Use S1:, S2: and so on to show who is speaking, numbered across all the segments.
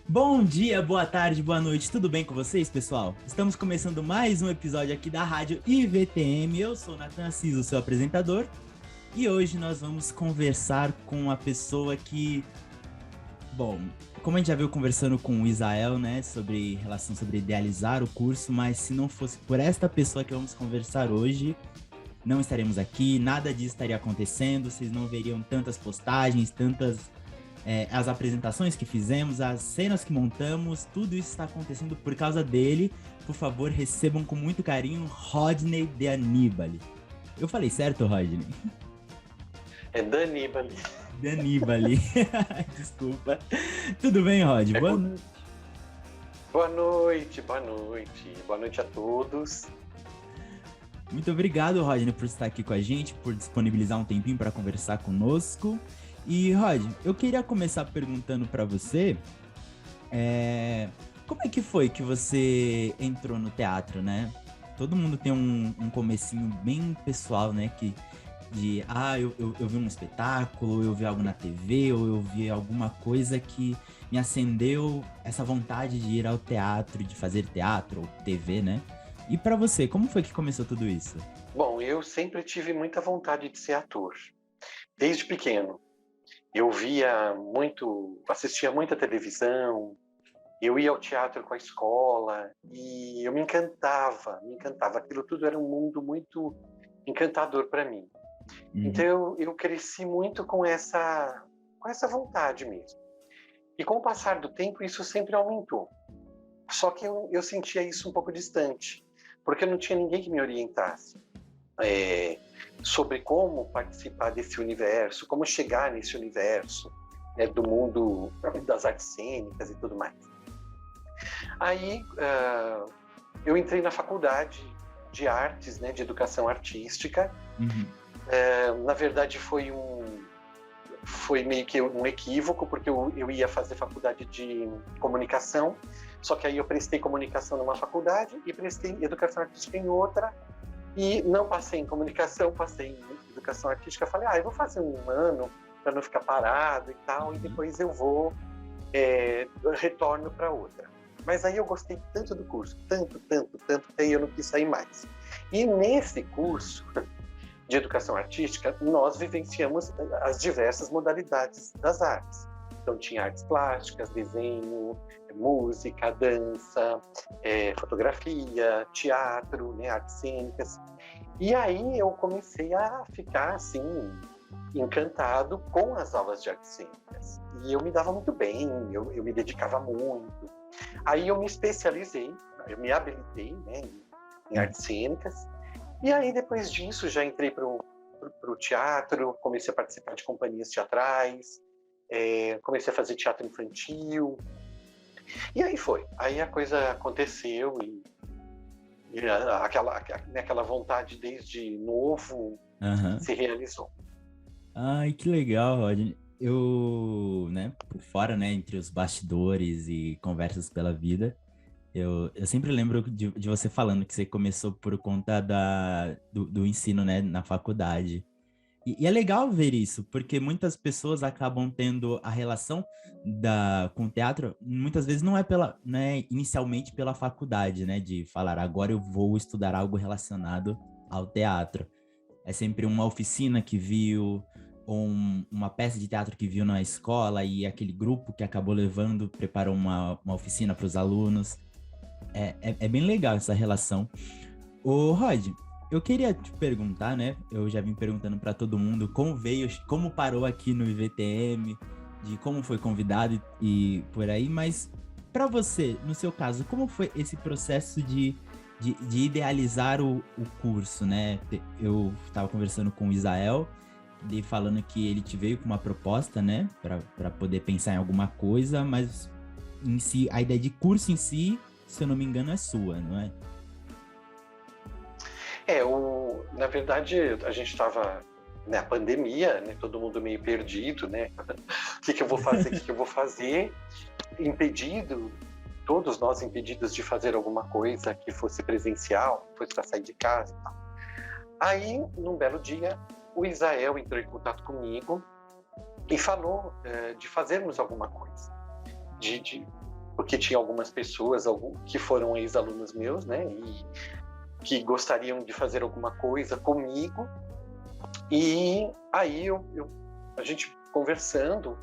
S1: Bom dia, boa tarde, boa noite, tudo bem com vocês, pessoal? Estamos começando mais um episódio aqui da Rádio IVTM. Eu sou o Nathan Assis, o seu apresentador, e hoje nós vamos conversar com a pessoa que... Bom, como a gente já viu conversando com o Isael, né, sobre idealizar o curso, mas se não fosse por esta pessoa que vamos conversar hoje, não estaremos aqui, nada disso estaria acontecendo, vocês não veriam tantas postagens, as apresentações que fizemos, as cenas que montamos, tudo isso está acontecendo por causa dele. Por favor, recebam com muito carinho Rodney de Anibali. Eu falei certo, Rodney?
S2: É Danibali.
S1: Danibali. Desculpa. Tudo bem, Rod? Boa noite.
S2: Boa noite, boa noite. Boa noite a todos.
S1: Muito obrigado, Rodney, por estar aqui com a gente, por disponibilizar um tempinho para conversar conosco. E, Rod, eu queria começar perguntando para você, como é que foi que você entrou no teatro, né? Todo mundo tem um comecinho bem pessoal, né? Eu vi um espetáculo, eu vi algo na TV, ou eu vi alguma coisa que me acendeu essa vontade de ir ao teatro, de fazer teatro ou TV, né? E para você, como foi que começou tudo isso?
S2: Bom, eu sempre tive muita vontade de ser ator, desde pequeno. Eu assistia muita televisão, eu ia ao teatro com a escola e eu me encantava. Aquilo tudo era um mundo muito encantador para mim. Então eu cresci muito com essa vontade mesmo. E com o passar do tempo isso sempre aumentou. Só que eu sentia isso um pouco distante, porque eu não tinha ninguém que me orientasse. Sobre como participar desse universo, como chegar nesse universo, né, do mundo das artes cênicas e tudo mais. Aí eu entrei na faculdade de artes, né, de educação artística. Na verdade foi meio que um equívoco, porque eu ia fazer faculdade de comunicação, só que aí eu prestei comunicação numa faculdade e prestei educação artística em outra. E não passei em comunicação, passei em educação artística. Falei, eu vou fazer um ano para não ficar parado e tal, e depois eu retorno para outra. Mas aí eu gostei tanto do curso, tanto, que aí eu não quis sair mais. E nesse curso de educação artística, nós vivenciamos as diversas modalidades das artes. Então tinha artes plásticas, desenho, música, dança, fotografia, teatro, né, artes cênicas. E aí eu comecei a ficar assim encantado com as aulas de artes cênicas. E eu me dava muito bem, eu me dedicava muito. Aí eu me especializei, eu me habilitei, né, em artes cênicas. E aí depois disso já entrei para o teatro, comecei a participar de companhias teatrais. Comecei a fazer teatro infantil, e aí foi. Aí a coisa aconteceu e aquela vontade desde novo se realizou.
S1: Ai, que legal, Rodney. Eu, né, por fora, né, entre os bastidores e conversas pela vida, eu sempre lembro de você falando que você começou por conta do ensino, né, na faculdade. E é legal ver isso, porque muitas pessoas acabam tendo a relação com o teatro, muitas vezes não é inicialmente pela faculdade, né? De falar, agora eu vou estudar algo relacionado ao teatro. É sempre uma oficina que viu, ou uma peça de teatro que viu na escola, e aquele grupo que acabou preparou uma oficina para os alunos. É bem legal essa relação. Ô, Rod, eu queria te perguntar, né? Eu já vim perguntando para todo mundo como parou aqui no IVTM, de como foi convidado e por aí, mas para você, no seu caso, como foi esse processo de idealizar o curso, né? Eu estava conversando com o Isael, falando que ele te veio com uma proposta, né? Para poder pensar em alguma coisa, mas em si, a ideia de curso em si, se eu não me engano, é sua, não é?
S2: Na verdade, a gente estava na pandemia, né? Todo mundo meio perdido, né? O que que eu vou fazer? O que que eu vou fazer? Impedido, todos nós impedidos de fazer alguma coisa que fosse presencial, fosse para sair de casa e tal. Aí, num belo dia, o Isael entrou em contato comigo e falou de fazermos alguma coisa. Porque tinha algumas pessoas que foram ex-alunos meus, né? E que gostariam de fazer alguma coisa comigo. E aí, a gente conversando,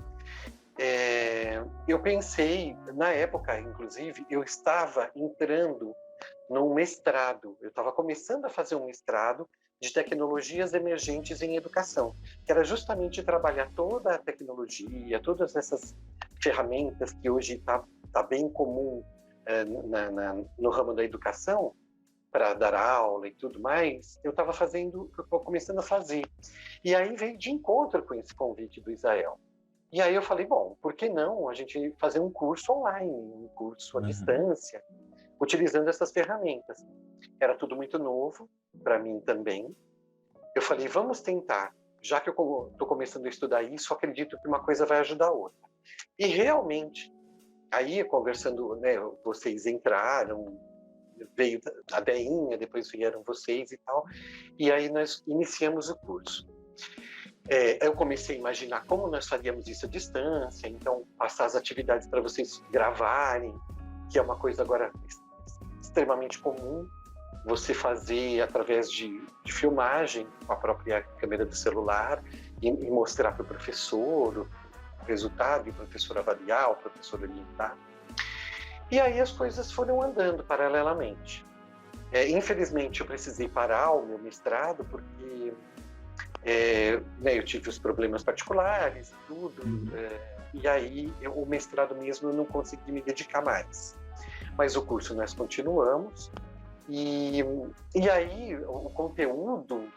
S2: eu pensei, na época, inclusive, eu estava entrando num mestrado. Eu estava começando a fazer um mestrado de tecnologias emergentes em educação, que era justamente trabalhar toda a tecnologia, todas essas ferramentas que hoje tá bem comum no ramo da educação, para dar aula e tudo mais. Eu estava começando a fazer. E aí veio de encontro com esse convite do Isael. E aí eu falei, bom, por que não a gente fazer um curso online, um curso à distância, utilizando essas ferramentas? Era tudo muito novo para mim também. Eu falei, vamos tentar. Já que eu estou começando a estudar isso, acredito que uma coisa vai ajudar a outra. E realmente, aí conversando, né, vocês entraram, veio a Deinha, depois vieram vocês e tal, e aí nós iniciamos o curso. Eu comecei a imaginar como nós faríamos isso à distância, então passar as atividades para vocês gravarem, que é uma coisa agora extremamente comum, você fazer através de filmagem com a própria câmera do celular e mostrar para o professor o resultado, e o professor avaliar, o professor orientar. E aí as coisas foram andando paralelamente. Infelizmente eu precisei parar o meu mestrado porque né, eu tive os problemas particulares, tudo, e aí o mestrado mesmo eu não consegui me dedicar mais. Mas o curso nós continuamos, e aí o conteúdo,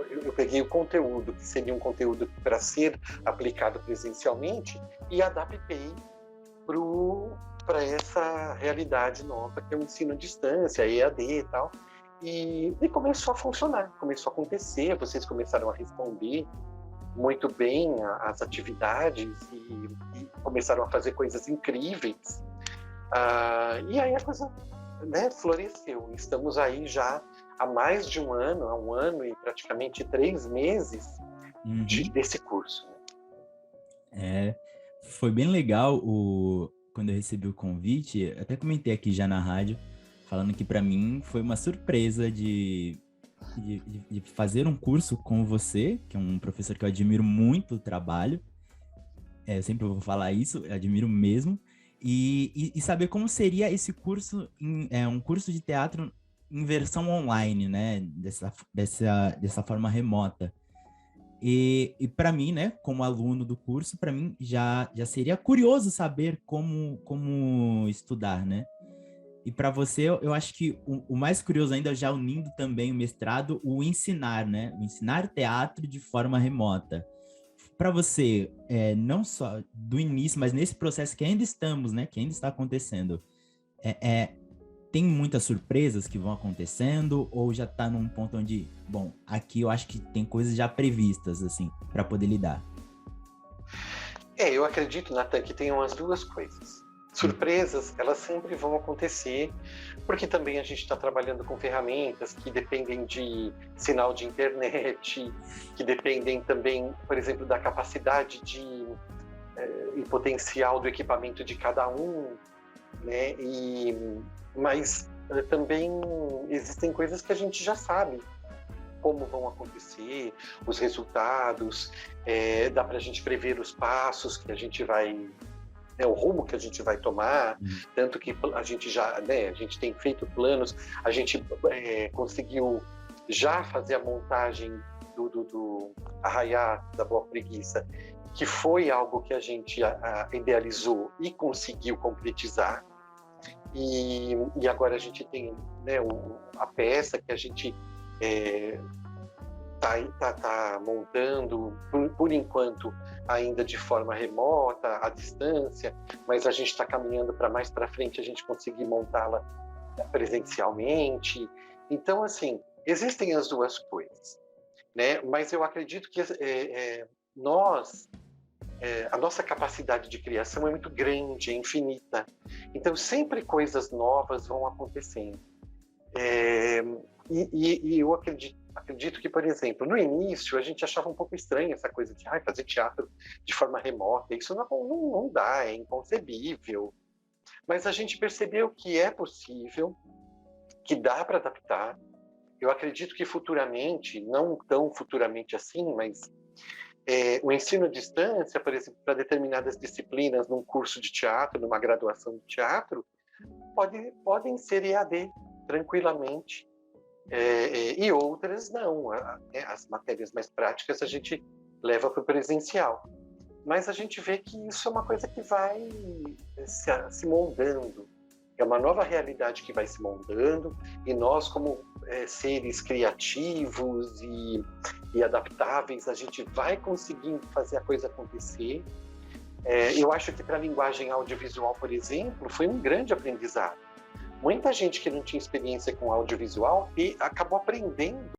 S2: eu peguei o conteúdo, que seria um conteúdo para ser aplicado presencialmente, e adaptei para essa realidade nova, que é o ensino à distância, EAD e tal. E começou a funcionar, começou a acontecer, vocês começaram a responder muito bem às atividades e começaram a fazer coisas incríveis. E aí a coisa, né, floresceu. Estamos aí já há mais de há 1 ano e praticamente 3 meses desse curso.
S1: Foi bem legal quando eu recebi o convite, até comentei aqui já na rádio, falando que para mim foi uma surpresa de fazer um curso com você, que é um professor que eu admiro muito o trabalho. Eu sempre vou falar isso, eu admiro mesmo. E saber como seria esse curso, um curso de teatro em versão online, né? Dessa forma remota. E para mim, né, como aluno do curso, para mim já seria curioso saber como estudar, né? E para você, eu acho que o mais curioso ainda, já unindo também o mestrado, o ensinar, né? O ensinar teatro de forma remota. Para você, não só do início, mas nesse processo que ainda estamos, né? Que ainda está acontecendo, tem muitas surpresas que vão acontecendo, ou já está num ponto onde, bom, aqui eu acho que tem coisas já previstas, assim, para poder lidar?
S2: Eu acredito, Nathan, que tem umas duas coisas. Surpresas, elas sempre vão acontecer, porque também a gente está trabalhando com ferramentas que dependem de sinal de internet, que dependem também, por exemplo, da capacidade e potencial do equipamento de cada um, né? Mas também existem coisas que a gente já sabe como vão acontecer, os resultados, dá para a gente prever os passos que a gente vai, o rumo que a gente vai tomar, tanto que a gente já, né, a gente tem feito planos, a gente conseguiu já fazer a montagem do Arraiá da Boa Preguiça, que foi algo que a gente idealizou e conseguiu concretizar, e agora a gente tem, né, a peça que a gente tá montando, por enquanto ainda de forma remota, à distância, mas a gente está caminhando para mais para frente a gente conseguir montá-la presencialmente. Então, assim, Existem as duas coisas, né? Mas eu acredito que nós, a nossa capacidade de criação é muito grande, é infinita. Então, sempre coisas novas vão acontecendo. E eu acredito que, por exemplo, no início a gente achava um pouco estranho essa coisa de fazer teatro de forma remota. Isso não dá, é inconcebível. Mas a gente percebeu que é possível, que dá para adaptar. Eu acredito que futuramente, não tão futuramente assim, mas o ensino à distância, por exemplo, para determinadas disciplinas num curso de teatro, numa graduação de teatro, podem ser EAD tranquilamente. E outras não. As matérias mais práticas a gente leva para o presencial. Mas a gente vê que isso é uma coisa que vai se moldando. É uma nova realidade que vai se moldando, e nós, como seres criativos e adaptáveis, a gente vai conseguindo fazer a coisa acontecer. Eu acho que para a linguagem audiovisual, por exemplo, foi um grande aprendizado. Muita gente que não tinha experiência com audiovisual e acabou aprendendo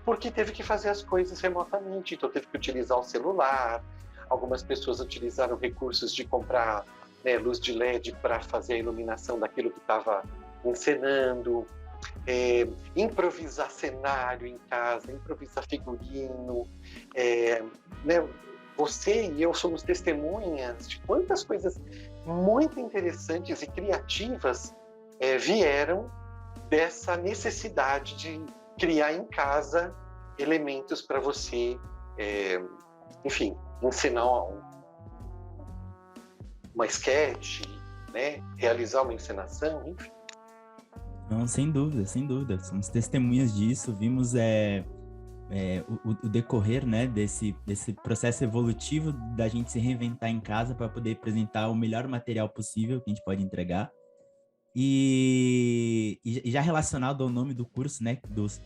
S2: porque teve que fazer as coisas remotamente, então teve que utilizar o celular. Algumas pessoas utilizaram recursos de comprar luz de LED para fazer a iluminação daquilo que estava encenando, improvisar cenário em casa, improvisar figurino. Você e eu somos testemunhas de quantas coisas muito interessantes e criativas vieram dessa necessidade de criar em casa elementos para você, enfim, ensinar uma sketch, né? Realizar uma encenação, enfim.
S1: Não, sem dúvida, sem dúvida. Somos testemunhas disso, vimos o decorrer, né, desse processo evolutivo da gente se reinventar em casa para poder apresentar o melhor material possível que a gente pode entregar. E já relacionado ao nome do curso, né,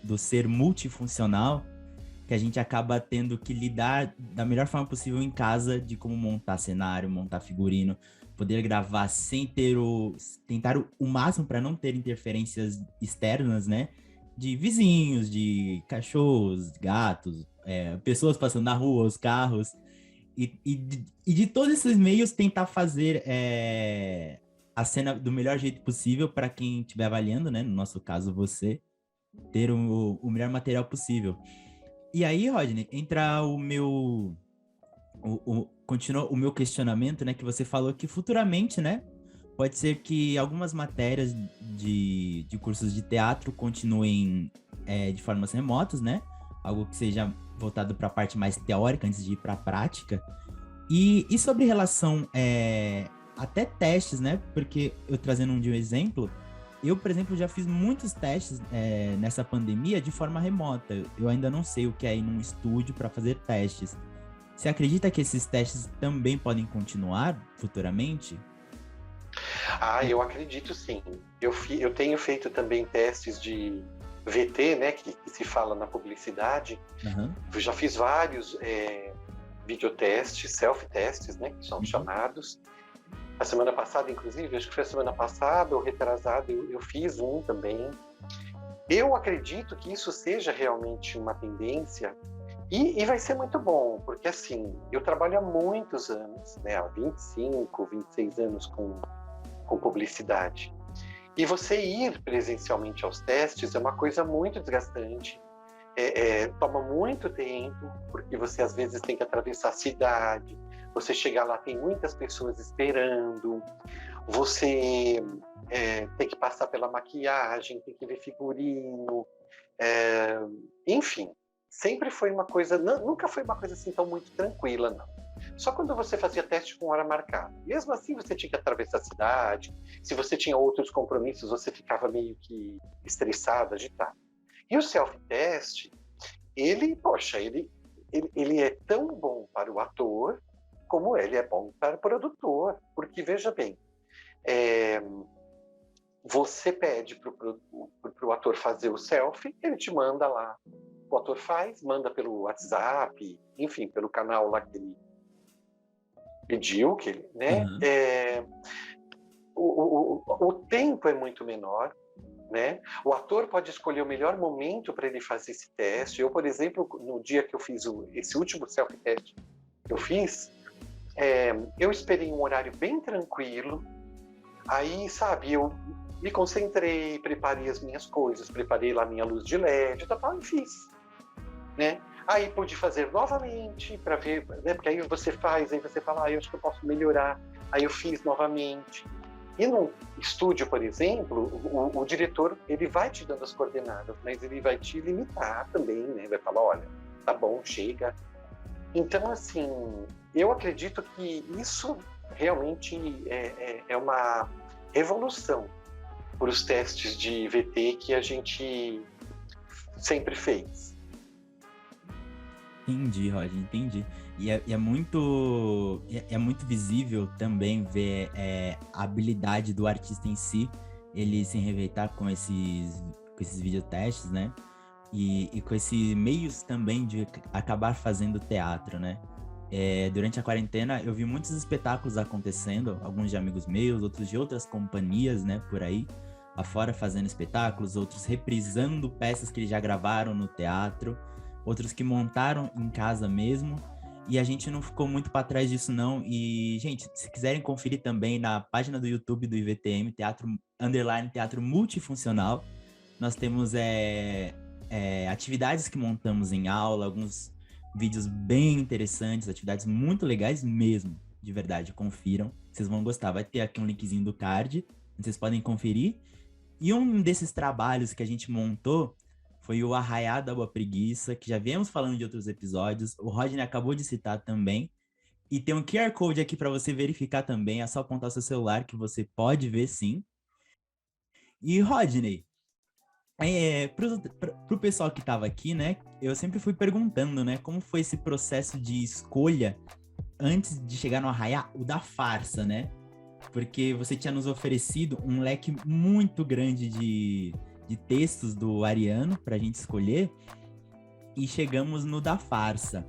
S1: do ser multifuncional, que a gente acaba tendo que lidar da melhor forma possível em casa, de como montar cenário, montar figurino, poder gravar sem tentar o máximo para não ter interferências externas, né, de vizinhos, de cachorros, gatos, pessoas passando na rua, os carros, e de todos esses meios tentar fazer a cena do melhor jeito possível para quem estiver avaliando, né? No nosso caso, você, ter o melhor material possível. E aí, Rodney, entra continua o meu questionamento, né? Que você falou que futuramente, né? Pode ser que algumas matérias de cursos de teatro continuem de formas remotas, né? Algo que seja voltado para a parte mais teórica antes de ir para a prática. E sobre relação até testes, né? Porque eu trazendo de um exemplo, eu, por exemplo, já fiz muitos testes nessa pandemia de forma remota. Eu ainda não sei o que é ir num estúdio para fazer testes. Você acredita que esses testes também podem continuar futuramente?
S2: Eu acredito sim. Eu tenho feito também testes de VT, né, que se fala na publicidade.
S1: Uhum.
S2: Eu já fiz vários videotestes, self-testes, né, que são chamados. A semana passada, inclusive, acho que foi a semana passada ou retrasada, eu fiz um também. Eu acredito que isso seja realmente uma tendência e vai ser muito bom, porque assim, eu trabalho há muitos anos, né, há 25, 26 anos com publicidade. E você ir presencialmente aos testes é uma coisa muito desgastante, toma muito tempo, porque você às vezes tem que atravessar a cidade, você chegar lá, tem muitas pessoas esperando, você tem que passar pela maquiagem, tem que ver figurino, enfim, sempre foi uma coisa, nunca foi uma coisa assim tão muito tranquila, não. Só quando você fazia teste com hora marcada. Mesmo assim, você tinha que atravessar a cidade, se você tinha outros compromissos, você ficava meio que estressado, agitado. E o self-test, ele é tão bom para o ator, como ele é bom para o produtor. Porque, veja bem, você pede para o ator fazer o selfie, ele te manda lá. O ator faz, manda pelo WhatsApp, enfim, pelo canal lá que ele pediu, né?
S1: Uhum.
S2: O tempo é muito menor, né? O ator pode escolher o melhor momento para ele fazer esse teste. Eu, por exemplo, no dia que eu fiz esse último self-test que eu fiz, eu esperei um horário bem tranquilo. Aí, sabe, eu me concentrei, preparei as minhas coisas, preparei lá minha luz de LED, tal, e fiz, né? Aí pude fazer novamente para ver, né? Porque aí você faz, aí você fala, eu acho que eu posso melhorar. Aí eu fiz novamente. E no estúdio, por exemplo, o diretor, ele vai te dando as coordenadas, mas ele vai te limitar também, né? Vai falar, olha, tá bom, chega. Então, assim, eu acredito que isso realmente é uma evolução para os testes de VT que a gente sempre fez.
S1: Entendi, Roger, entendi. E é muito visível também ver a habilidade do artista em si, ele se reinventar com esses videotestes, né? E com esses meios também de acabar fazendo teatro, né? Durante a quarentena, eu vi muitos espetáculos acontecendo, alguns de amigos meus, outros de outras companhias, né, por aí, afora fazendo espetáculos, outros reprisando peças que eles já gravaram no teatro, outros que montaram em casa mesmo, e a gente não ficou muito para trás disso não. E, gente, se quiserem conferir também na página do YouTube do IVTM, Teatro Multifuncional, nós temos atividades que montamos em aula, alguns vídeos bem interessantes, atividades muito legais mesmo, de verdade, confiram, vocês vão gostar. Vai ter aqui um linkzinho do card, vocês podem conferir. E um desses trabalhos que a gente montou foi o Arraiá da Boa Preguiça, que já viemos falando de outros episódios, o Rodney acabou de citar também, e tem um QR Code aqui para você verificar também, é só apontar seu celular que você pode ver sim. E Rodney, pro pessoal que estava aqui, né, eu sempre fui perguntando, né, como foi esse processo de escolha antes de chegar no Arraiá, o da farsa, né? Porque você tinha nos oferecido um leque muito grande de textos do Ariano pra gente escolher e chegamos no da farsa.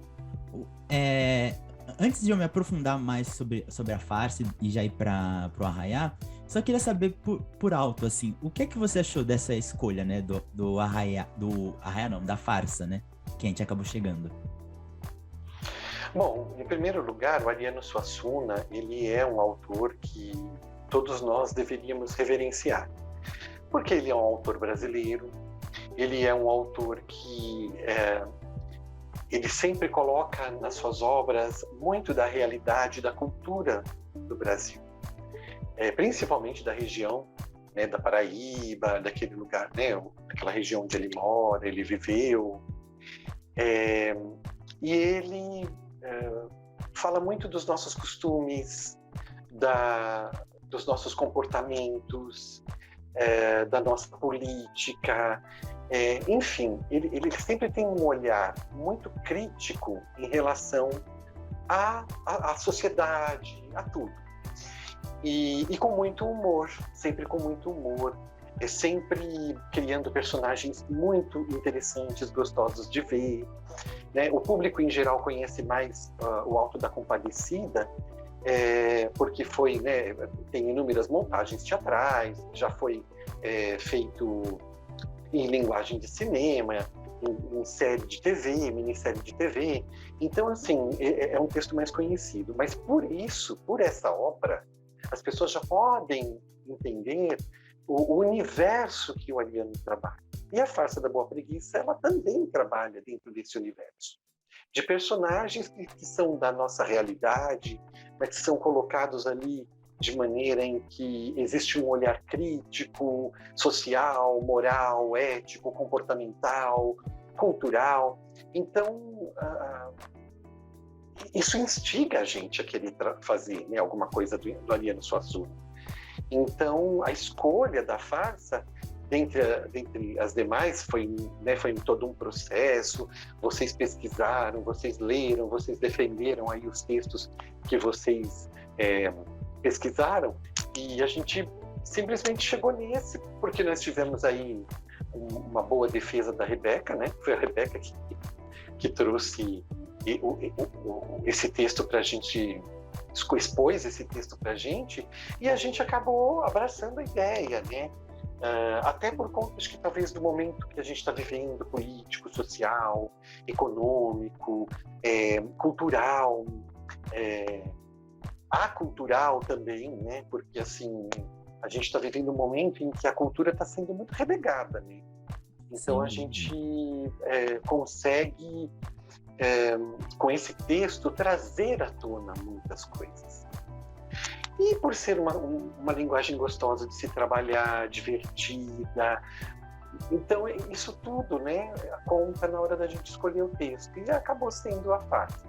S1: Antes de eu me aprofundar mais sobre a farsa e já ir pro Arraiá, só queria saber por alto, assim, o que é que você achou dessa escolha, né, do Arraiá, não, da farsa, né, que a gente acabou chegando?
S2: Bom, em primeiro lugar, o Ariano Suassuna, ele é um autor que todos nós deveríamos reverenciar, porque ele é um autor brasileiro, ele é um autor que ele sempre coloca nas suas obras muito da realidade, da cultura do Brasil. Principalmente da região, né, da Paraíba, daquele lugar, né, daquela região onde ele mora, ele viveu. E ele fala muito dos nossos costumes, dos nossos comportamentos, da nossa política. Enfim, ele sempre tem um olhar muito crítico em relação à sociedade, a tudo. E com muito humor, sempre com muito humor, sempre criando personagens muito interessantes, gostosos de ver, né? O público em geral conhece mais o Alto da Compadecida, porque foi, né, tem inúmeras montagens teatrais, já foi feito em linguagem de cinema, em série de TV, minissérie de TV. Então, assim, é um texto mais conhecido. Mas por essa obra, as pessoas já podem entender o universo que o Ariano trabalha. E a Farsa da Boa Preguiça, ela também trabalha dentro desse universo, de personagens que são da nossa realidade, mas que são colocados ali de maneira em que existe um olhar crítico, social, moral, ético, comportamental, cultural. Então, isso instiga a gente a querer fazer, né, alguma coisa do Ariano Suassuna. Então, a escolha da farsa, dentre as demais, foi todo um processo. Vocês pesquisaram, vocês leram, vocês defenderam aí os textos que vocês pesquisaram, e a gente simplesmente chegou nesse, porque nós tivemos aí uma boa defesa da Rebeca, né? Foi a Rebeca que trouxe esse texto para a gente, expôs esse texto para a gente, e a gente acabou abraçando a ideia, né? até por conta, acho que talvez do momento que a gente está vivendo, político, social, econômico, cultural, acultural também, né? Porque assim, a gente está vivendo um momento em que a cultura está sendo muito relegada, né? Então a gente consegue, com esse texto, trazer à tona muitas coisas. E por ser uma linguagem gostosa de se trabalhar, divertida, então isso tudo, né, conta na hora da gente escolher o texto. E acabou sendo a farsa.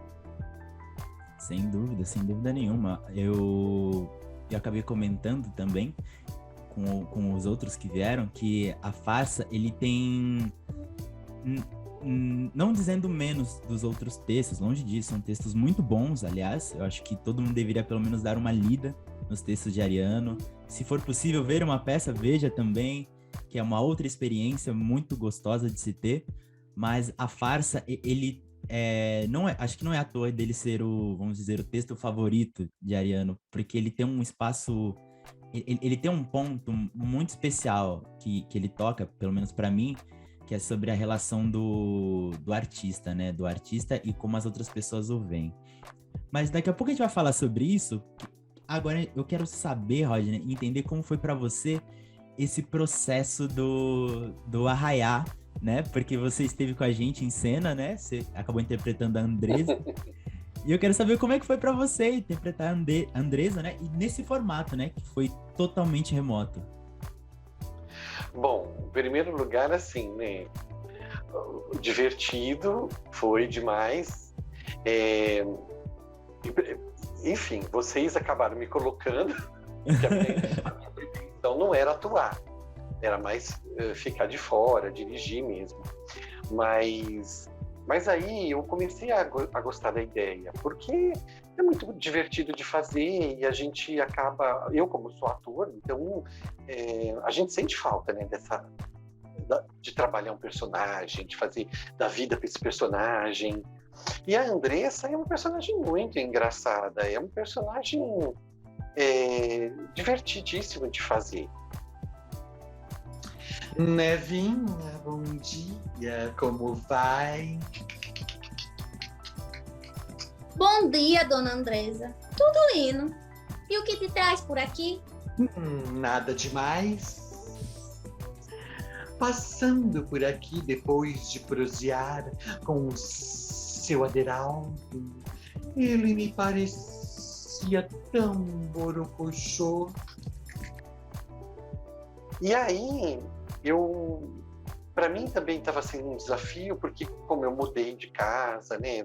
S1: Sem dúvida nenhuma. Eu acabei comentando também com os outros que vieram que a farsa, ele tem... Não dizendo menos dos outros textos, longe disso, são textos muito bons, aliás, eu acho que todo mundo deveria pelo menos dar uma lida nos textos de Ariano. Se for possível ver uma peça, veja também, que é uma outra experiência muito gostosa de se ter, mas a farsa, ele não é, acho que não é à toa dele ser vamos dizer, o texto favorito de Ariano, porque ele tem um espaço, ele tem um ponto muito especial que ele toca, pelo menos para mim, que é sobre a relação do artista, né? Do artista e como as outras pessoas o veem. Mas daqui a pouco a gente vai falar sobre isso. Agora eu quero saber, Rodney, entender como foi para você esse processo do Arraiá, né? Porque você esteve com a gente em cena, né? Você acabou interpretando a Andresa. E eu quero saber como é que foi para você interpretar a Andresa, né? E nesse formato, né? Que foi totalmente remoto.
S2: Bom, em primeiro lugar, assim, né? Divertido, foi demais. Enfim, vocês acabaram me colocando, que a minha pretensão não era atuar, era mais ficar de fora, dirigir mesmo. Mas aí eu comecei a gostar da ideia, porque é muito divertido de fazer e a gente acaba... Eu, como sou ator, então a gente sente falta, né, de trabalhar um personagem, de fazer da vida para esse personagem. E a Andressa é uma personagem muito engraçada, é um personagem divertidíssimo de fazer.
S3: Nevinha, bom dia, como vai?
S4: Bom dia, dona Andresa. Tudo indo. E o que te traz por aqui?
S3: Nada demais. Passando por aqui depois de prosear com o seu Aderaldo, ele me parecia tão borocochô.
S2: E aí, para mim também estava sendo um desafio, porque como eu mudei de casa, né,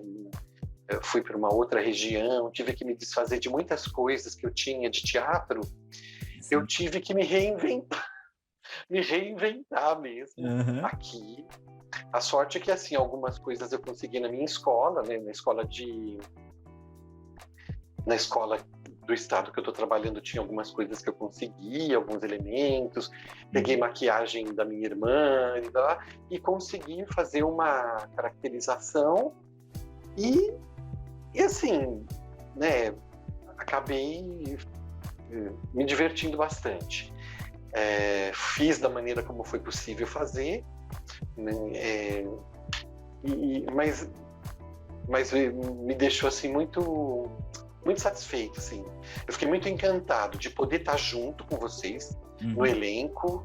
S2: eu fui para uma outra região, tive que me desfazer de muitas coisas que eu tinha de teatro. Sim. Eu tive que me reinventar mesmo aqui. A sorte é que, assim, algumas coisas eu consegui na minha escola, né, na escola do estado que eu estou trabalhando, tinha algumas coisas que eu consegui, alguns elementos, peguei maquiagem da minha irmã e consegui fazer uma caracterização e assim, né, acabei me divertindo bastante. Fiz da maneira como foi possível fazer, né, mas me deixou assim muito satisfeito, assim. Eu fiquei muito encantado de poder estar junto com vocês no elenco,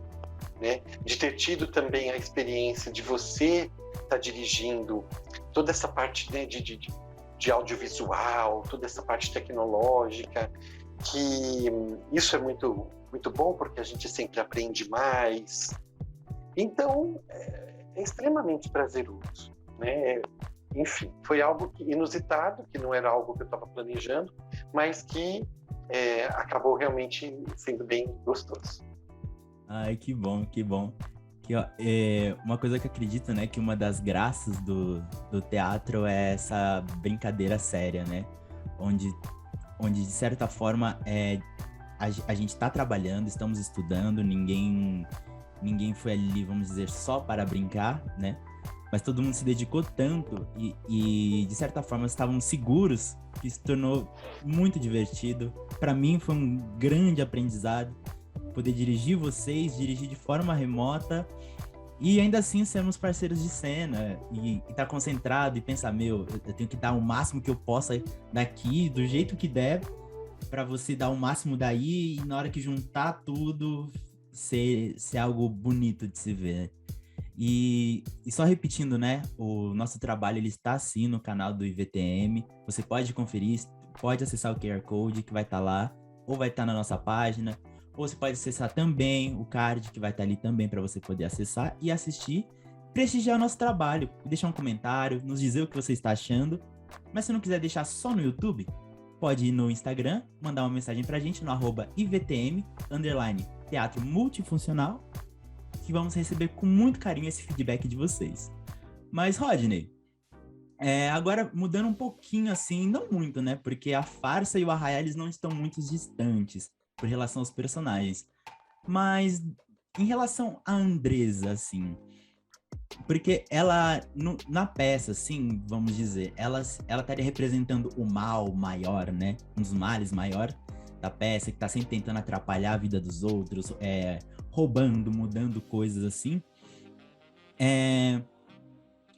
S2: né? De ter tido também a experiência de você estar dirigindo toda essa parte, né, de audiovisual, toda essa parte tecnológica, que isso é muito, muito bom, porque a gente sempre aprende mais. Então, é extremamente prazeroso, né? Enfim, foi algo inusitado, que não era algo que eu estava planejando, mas que acabou realmente sendo bem gostoso.
S1: Ai, que bom, que bom. Que, ó, uma coisa que eu acredito, né, que uma das graças do teatro é essa brincadeira séria, né? Onde de certa forma, a gente está trabalhando, estamos estudando, ninguém foi ali, vamos dizer, só para brincar, né? Mas todo mundo se dedicou tanto e de certa forma, estavam seguros, que se tornou muito divertido. Para mim, foi um grande aprendizado. poder dirigir vocês, dirigir de forma remota e ainda assim sermos parceiros de cena e estar concentrado e pensar, eu tenho que dar o máximo que eu possa daqui, do jeito que der, para você dar o máximo daí e na hora que juntar tudo ser algo bonito de se ver. E só repetindo, né, o nosso trabalho ele está sim no canal do IVTM, você pode conferir, pode acessar o QR Code que vai estar lá, ou vai estar na nossa página, ou você pode acessar também o card que vai estar ali também para você poder acessar e assistir, prestigiar o nosso trabalho, deixar um comentário, nos dizer o que você está achando, mas se não quiser deixar só no YouTube, pode ir no Instagram, mandar uma mensagem pra gente no @IVTM_teatro multifuncional, que vamos receber com muito carinho esse feedback de vocês. Mas, Rodney, agora mudando um pouquinho assim, não muito, né? Porque a farsa e o arraial, eles não estão muito distantes por relação aos personagens. Mas, em relação à Andresa, assim, porque ela, na peça, assim, vamos dizer, ela estaria representando o mal maior, né? Um dos males maior da peça, que tá sempre tentando atrapalhar a vida dos outros, roubando, mudando coisas assim.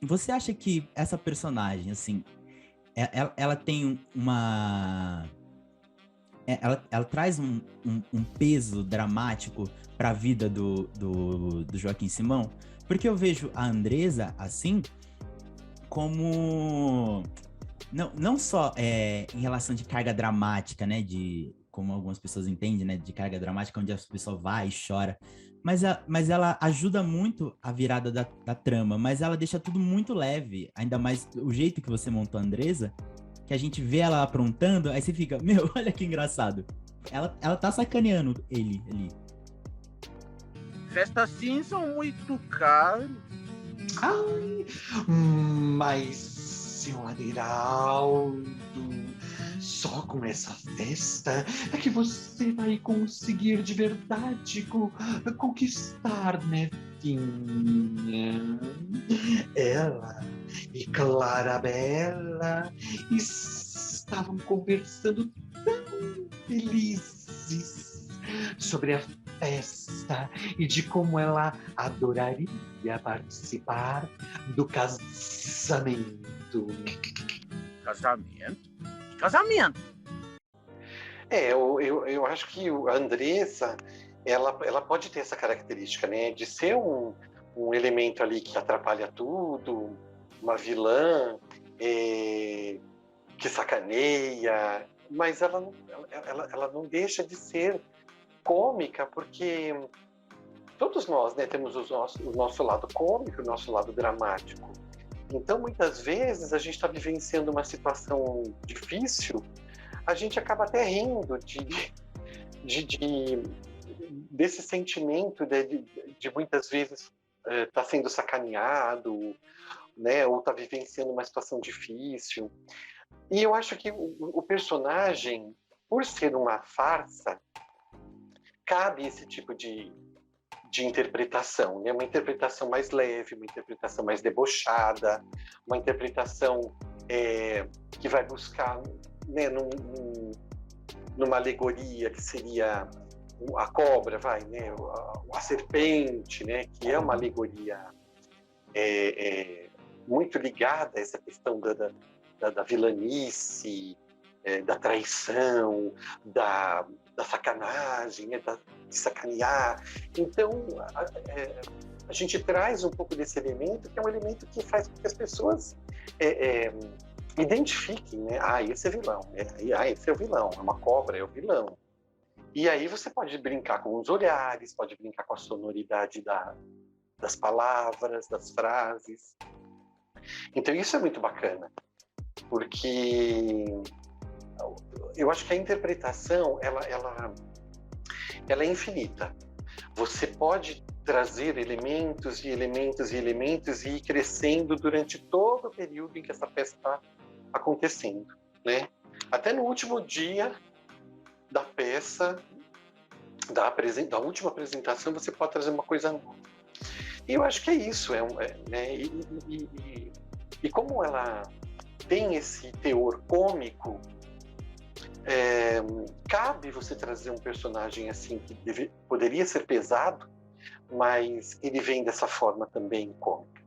S1: Você acha que essa personagem, assim, ela tem uma... Ela traz um peso dramático para a vida do Joaquim Simão? Porque eu vejo a Andresa, assim, como... Não só em relação de carga dramática, né? Como algumas pessoas entendem, né? De carga dramática, onde a pessoa vai e chora. Mas ela ajuda muito a virada da trama. Mas ela deixa tudo muito leve. Ainda mais o jeito que você montou a Andresa, que a gente vê ela aprontando, aí você fica, olha que engraçado. Ela tá sacaneando ele ali.
S5: Festas assim são muito caras.
S3: Ai, mas, seu Aderaldo, só com essa festa é que você vai conseguir de verdade conquistar Nevinha. Ela e Clarabella estavam conversando tão felizes sobre a festa e de como ela adoraria participar do casamento.
S5: Casamento? Casamento?
S2: Eu acho que a Andresa, ela pode ter essa característica, né, de ser um elemento ali que atrapalha tudo, uma vilã que sacaneia, mas ela não deixa de ser cômica, porque todos nós, né, temos o nosso lado cômico, o nosso lado dramático. Então, muitas vezes, a gente está vivenciando uma situação difícil, a gente acaba até rindo desse sentimento de muitas vezes estar sendo sacaneado, né, ou estar vivenciando uma situação difícil. E eu acho que o personagem, por ser uma farsa, cabe esse tipo de interpretação, né? Uma interpretação mais leve, uma interpretação mais debochada, uma interpretação que vai buscar, né, numa alegoria que seria a cobra, né? A serpente, né? Que é uma alegoria muito ligada a essa questão da vilanice, da traição, da sacanagem, né? De sacanear. Então, a gente traz um pouco desse elemento, que é um elemento que faz com que as pessoas identifiquem, né? Esse é vilão, esse é o vilão, é uma cobra, é o vilão. E aí você pode brincar com os olhares, pode brincar com a sonoridade das palavras, das frases. Então, isso é muito bacana, porque eu acho que a interpretação, ela é infinita. Você pode trazer elementos e elementos e elementos e ir crescendo durante todo o período em que essa peça está acontecendo, né? Até no último dia da peça, da última apresentação, você pode trazer uma coisa nova. E eu acho que é isso. Né? E como ela tem esse teor cômico, cabe você trazer um personagem assim que poderia ser pesado, mas ele vem dessa forma também cômica.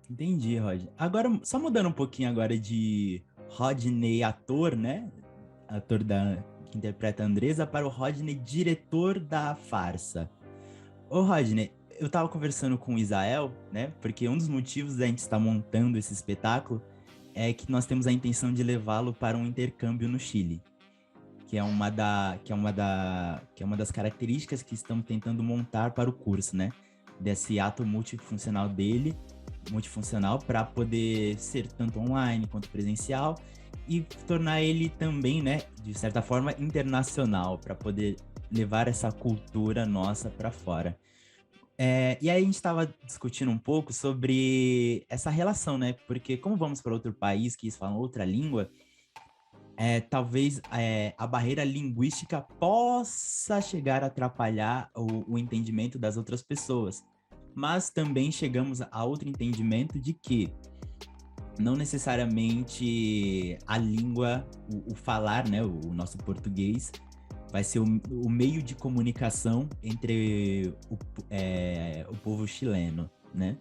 S1: Entendi, Rodney. Agora, só mudando um pouquinho agora de Rodney ator, né? Ator que interpreta a Andresa, para o Rodney diretor da farsa. Ô, Rodney, eu tava conversando com o Isael, né? Porque um dos motivos da gente estar montando esse espetáculo é que nós temos a intenção de levá-lo para um intercâmbio no Chile, que é uma das características que estamos tentando montar para o curso, né? Desse ato multifuncional para poder ser tanto online quanto presencial e tornar ele também, né, de certa forma, internacional, para poder levar essa cultura nossa para fora. E aí a gente estava discutindo um pouco sobre essa relação, né? Porque como vamos para outro país que eles falam outra língua, talvez a barreira linguística possa chegar a atrapalhar o entendimento das outras pessoas. Mas também chegamos a outro entendimento de que não necessariamente a língua, o falar, né, o nosso português, vai ser o meio de comunicação entre o povo chileno, né?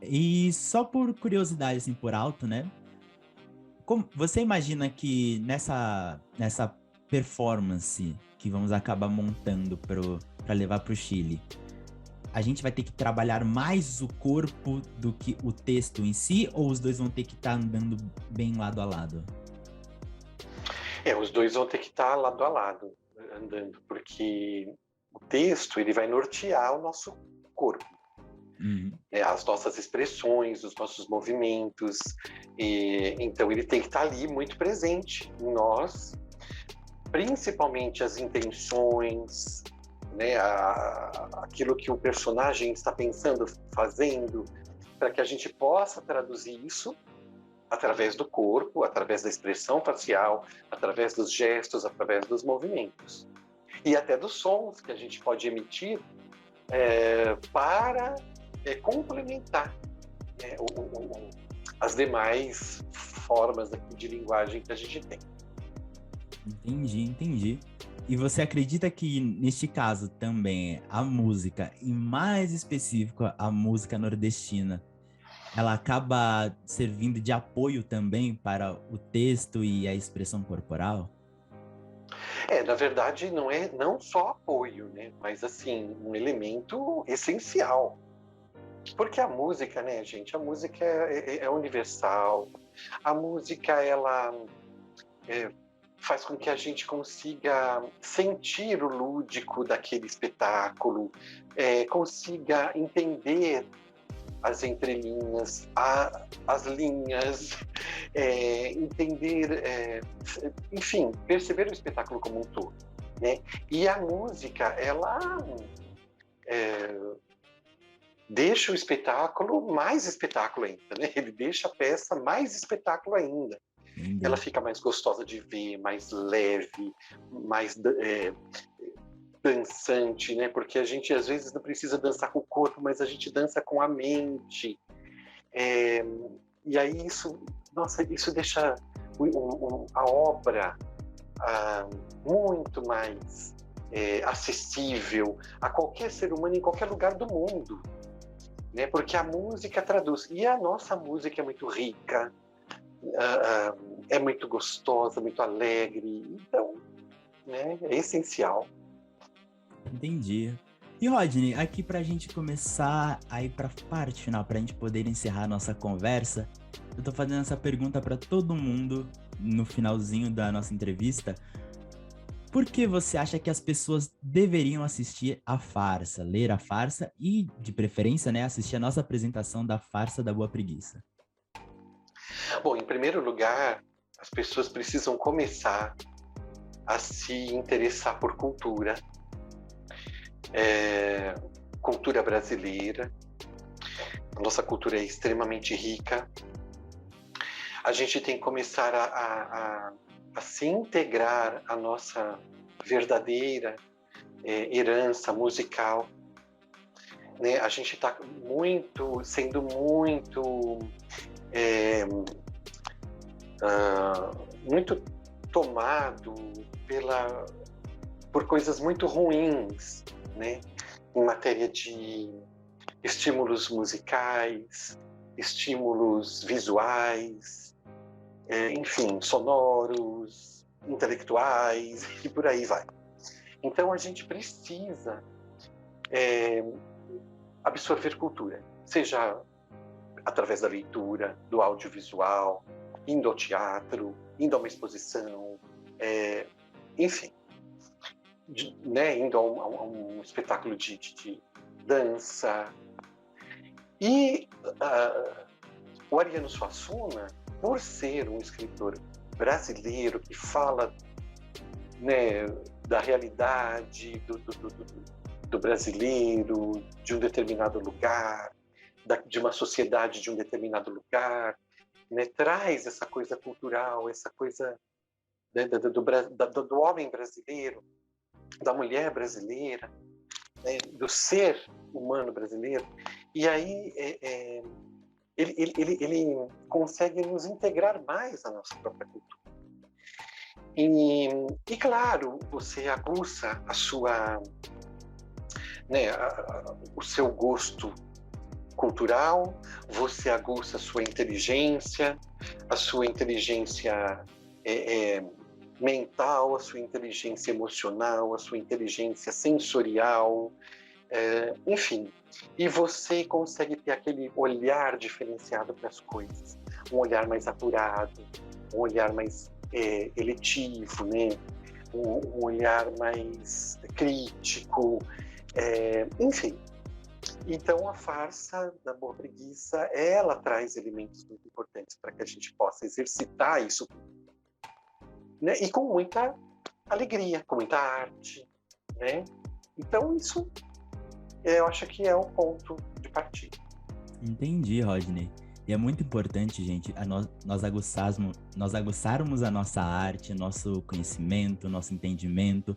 S1: E só por curiosidade, assim, por alto, né? Você imagina que nessa performance que vamos acabar montando para levar para o Chile, a gente vai ter que trabalhar mais o corpo do que o texto em si, ou os dois vão ter que estar andando bem lado a lado?
S2: Os dois vão ter que estar lado a lado, andando, porque o texto ele vai nortear o nosso corpo. As nossas expressões, os nossos movimentos, então ele tem que estar ali muito presente em nós, principalmente as intenções, né, aquilo que o personagem está pensando, fazendo, para que a gente possa traduzir isso através do corpo, através da expressão facial, através dos gestos, através dos movimentos. E até dos sons que a gente pode emitir para complementar as demais formas de linguagem que a gente tem.
S1: Entendi. E você acredita que, neste caso também, a música, e mais específico, a música nordestina, ela acaba servindo de apoio também para o texto e a expressão corporal?
S2: Na verdade, não só apoio, né? Mas, assim, um elemento essencial. Porque a música, né, gente? A música é universal. A música, ela faz com que a gente consiga sentir o lúdico daquele espetáculo, consiga entender as entrelinhas, as linhas, entender, enfim, perceber o espetáculo como um todo, né? E a música, ela deixa o espetáculo mais espetáculo ainda, né? Ele deixa a peça mais espetáculo ainda. Ela fica mais gostosa de ver, mais leve, mais dançante, né? Porque a gente às vezes não precisa dançar com o corpo, mas a gente dança com a mente. E aí isso deixa a obra muito mais acessível a qualquer ser humano em qualquer lugar do mundo, né? Porque a música traduz. E a nossa música é muito rica, é muito gostosa, muito alegre, então, né, é essencial.
S1: Entendi. E Rodney, aqui pra gente começar a ir pra parte final, pra gente poder encerrar a nossa conversa, eu tô fazendo essa pergunta pra todo mundo no finalzinho da nossa entrevista. Por que você acha que as pessoas deveriam assistir a farsa, ler a farsa e, de preferência, né, assistir a nossa apresentação da Farsa da Boa Preguiça?
S2: Bom, em primeiro lugar, as pessoas precisam começar a se interessar por cultura, cultura brasileira. A nossa cultura é extremamente rica. A gente tem que começar a se integrar à nossa verdadeira herança musical, né? A gente está sendo muito tomado por coisas muito ruins, né? Em matéria de estímulos musicais, estímulos visuais, enfim, sonoros, intelectuais e por aí vai. Então a gente precisa absorver cultura, seja através da leitura, do audiovisual, indo ao teatro, indo a uma exposição, enfim, né, indo a um espetáculo de dança. E o Ariano Suassuna, por ser um escritor brasileiro que fala, né, da realidade do brasileiro, de um determinado lugar, de uma sociedade de um determinado lugar, né, traz essa coisa cultural, essa coisa, né, do homem brasileiro, da mulher brasileira, né, do ser humano brasileiro. E aí ele consegue nos integrar mais à nossa própria cultura. E claro, você aguça a sua, né, o seu gosto cultural, você aguça a sua inteligência mental, a sua inteligência emocional, a sua inteligência sensorial, enfim. E você consegue ter aquele olhar diferenciado para as coisas, um olhar mais apurado, um olhar mais eletivo, né? Um olhar mais crítico, enfim. Então, a farsa da Boa Preguiça, ela traz elementos muito importantes para que a gente possa exercitar isso, né? E com muita alegria, com muita arte, né? Então, isso eu acho que é o ponto de partida.
S1: Entendi, Rodney. E é muito importante, gente, nós aguçarmos a nossa arte, nosso conhecimento, nosso entendimento,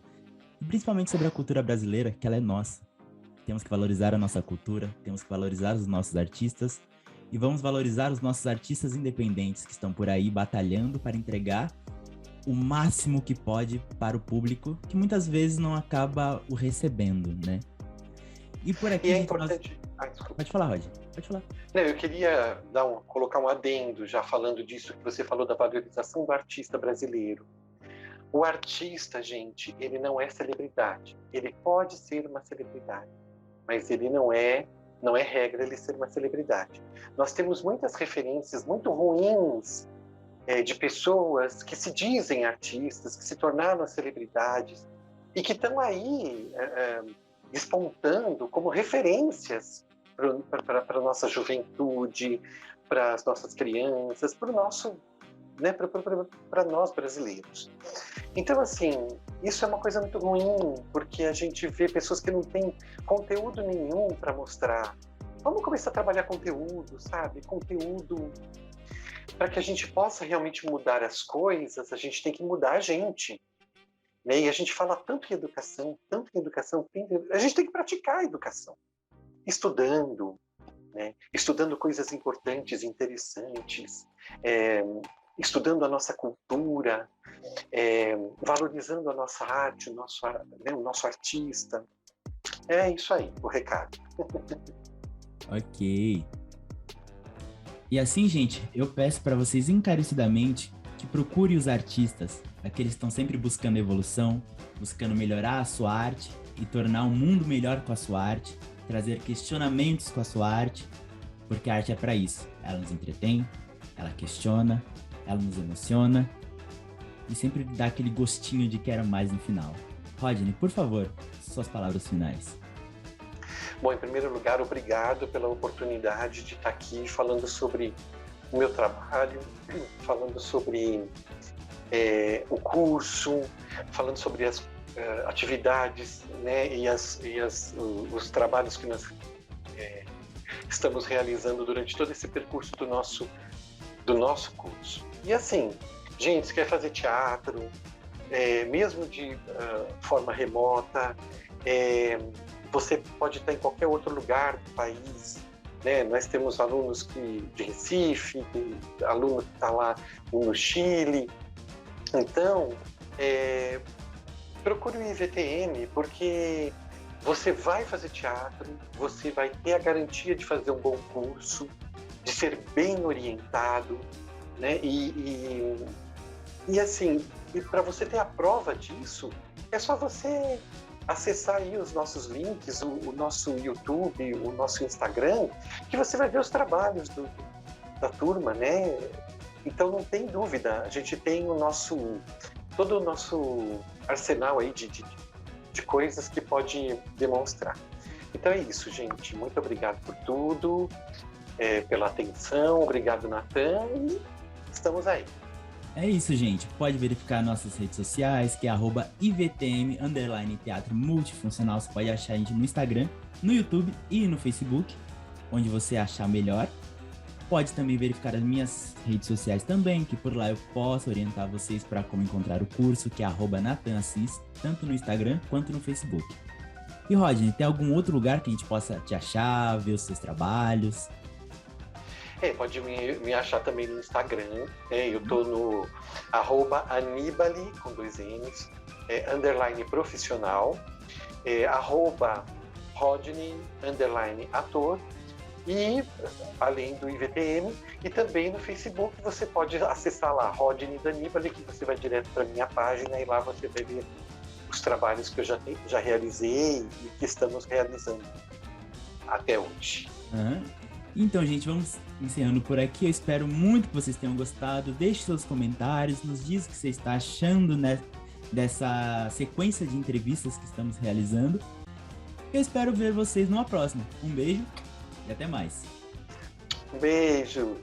S1: e principalmente sobre a cultura brasileira, que ela é nossa. Temos que valorizar a nossa cultura, temos que valorizar os nossos artistas, e vamos valorizar os nossos artistas independentes que estão por aí batalhando para entregar o máximo que pode para o público, que muitas vezes não acaba o recebendo, né? E por aqui...
S2: E é importante...
S1: Pode falar, Rod. Pode falar.
S2: Não, eu queria colocar um adendo, já falando disso que você falou da valorização do artista brasileiro. O artista, gente, ele não é celebridade. Ele pode ser uma celebridade, mas ele não é regra ele ser uma celebridade. Nós temos muitas referências muito ruins de pessoas que se dizem artistas, que se tornaram celebridades e que estão aí despontando como referências para a nossa juventude, para as nossas crianças, para o nosso, né, para nós brasileiros. Então, assim, isso é uma coisa muito ruim, porque a gente vê pessoas que não têm conteúdo nenhum para mostrar. Vamos começar a trabalhar conteúdo, sabe? Conteúdo. Para que a gente possa realmente mudar as coisas, a gente tem que mudar a gente. Né? E a gente fala tanto em educação, a gente tem que praticar a educação. Estudando, né? Estudando coisas importantes, interessantes, estudando a nossa cultura, valorizando a nossa arte, o nosso artista. É isso aí, o recado.
S1: Ok. E assim, gente, eu peço para vocês encarecidamente que procurem os artistas, aqueles que estão sempre buscando evolução, buscando melhorar a sua arte e tornar o mundo melhor com a sua arte, trazer questionamentos com a sua arte, porque a arte é para isso. Ela nos entretém, ela questiona, ela nos emociona e sempre dá aquele gostinho de quero mais no final. Rodney, por favor, suas palavras finais.
S2: Bom, em primeiro lugar, obrigado pela oportunidade de estar aqui falando sobre o meu trabalho, falando sobre o curso, falando sobre as atividades, né, e os trabalhos que nós estamos realizando durante todo esse percurso do nosso curso. E assim, gente, se quer fazer teatro, mesmo de forma remota, você pode estar em qualquer outro lugar do país, né? Nós temos alunos de Recife, aluno que está lá no Chile, Então, procure o IVTM, porque você vai fazer teatro, você vai ter a garantia de fazer um bom curso, de ser bem orientado, né? E assim, para você ter a prova disso, é só você acessar aí os nossos links, o nosso YouTube, o nosso Instagram, que você vai ver os trabalhos da turma, né? Então não tem dúvida, a gente tem todo o nosso arsenal aí de coisas que pode demonstrar. Então é isso, gente. Muito obrigado por tudo, pela atenção. Obrigado, Natan. E estamos aí.
S1: É isso, gente. Pode verificar nossas redes sociais, que é @IVTM_teatro multifuncional. Você pode achar a gente no Instagram, no YouTube e no Facebook, onde você achar melhor. Pode também verificar as minhas redes sociais também, que por lá eu posso orientar vocês para como encontrar o curso, que é @NatanAssis, tanto no Instagram quanto no Facebook. E Rodney, tem algum outro lugar que a gente possa te achar, ver os seus trabalhos?
S2: Pode me achar também no Instagram. Eu tô no @Anibali, com 2 N's, _profissional, @Rodney, _ator, e além do IVTM, e também no Facebook você pode acessar lá, Rodney Danibali, que você vai direto para minha página e lá você vai ver os trabalhos que eu já realizei e que estamos realizando até hoje.
S1: Então, gente, vamos encerrando por aqui. Eu espero muito que vocês tenham gostado. Deixe seus comentários, nos diz o que você está achando, né, dessa sequência de entrevistas que estamos realizando. Eu espero ver vocês numa próxima. Um beijo e até mais.
S2: Um beijo!